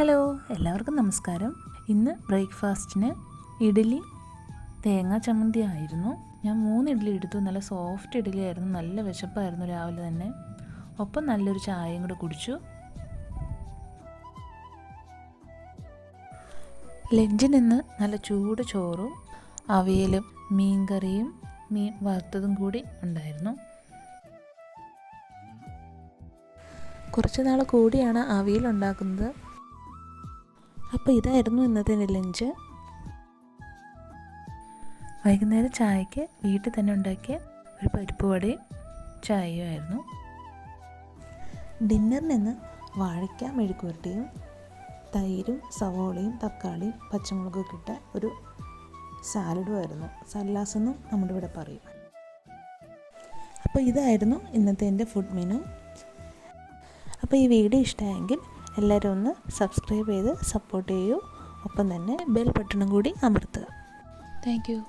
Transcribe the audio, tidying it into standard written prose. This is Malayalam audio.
ഹലോ, എല്ലാവർക്കും നമസ്കാരം. ഇന്ന് ബ്രേക്ക്ഫാസ്റ്റിന് ഇഡ്ഡലി തേങ്ങാ ചമ്മന്തി ആയിരുന്നു. ഞാൻ 3 ഇഡ്ഡലി എടുത്തു. നല്ല സോഫ്റ്റ് ഇഡ്ഡലി ആയിരുന്നു. നല്ല വിശപ്പായിരുന്നു രാവിലെ തന്നെ. ഒപ്പം നല്ലൊരു ചായയും കൂടെ കുടിച്ചു. ലഞ്ചിന് ഇന്ന് നല്ല ചൂട് ചോറും അവിയലും മീൻകറിയും മീൻ വറുത്തതും കൂടി ഉണ്ടായിരുന്നു. കുറച്ച് നാൾ കൂടിയാണ് അവിയൽ ഉണ്ടാക്കുന്നത്. അപ്പോൾ ഇതായിരുന്നു ഇന്നത്തെ എൻ്റെ ലഞ്ച്. വൈകുന്നേരം ചായക്ക് വീട്ടിൽ തന്നെ ഉണ്ടാക്കിയ ഒരു പരിപ്പ് വടയും ചായയും ആയിരുന്നു. ഡിന്നറിന് ഇന്ന് വാഴയ്ക്ക മെഴുക്കുവരട്ടിയും തൈരും സവോളയും തക്കാളിയും പച്ചമുളകൊക്കെ ഇട്ട ഒരു സാലഡും ആയിരുന്നു. സല്ലാസ് എന്നും നമ്മുടെ ഇവിടെ പറയും. അപ്പോൾ ഇതായിരുന്നു ഇന്നത്തെ എൻ്റെ ഫുഡ് മെനു. അപ്പോൾ ഈ വീഡിയോ ഇഷ്ടമായെങ്കിൽ എല്ലാവരും ഒന്ന് സബ്സ്ക്രൈബ് ചെയ്ത് സപ്പോർട്ട് ചെയ്യൂ. ഒപ്പം തന്നെ ബെൽ ബട്ടണും കൂടി അമർത്തുക. Thank you.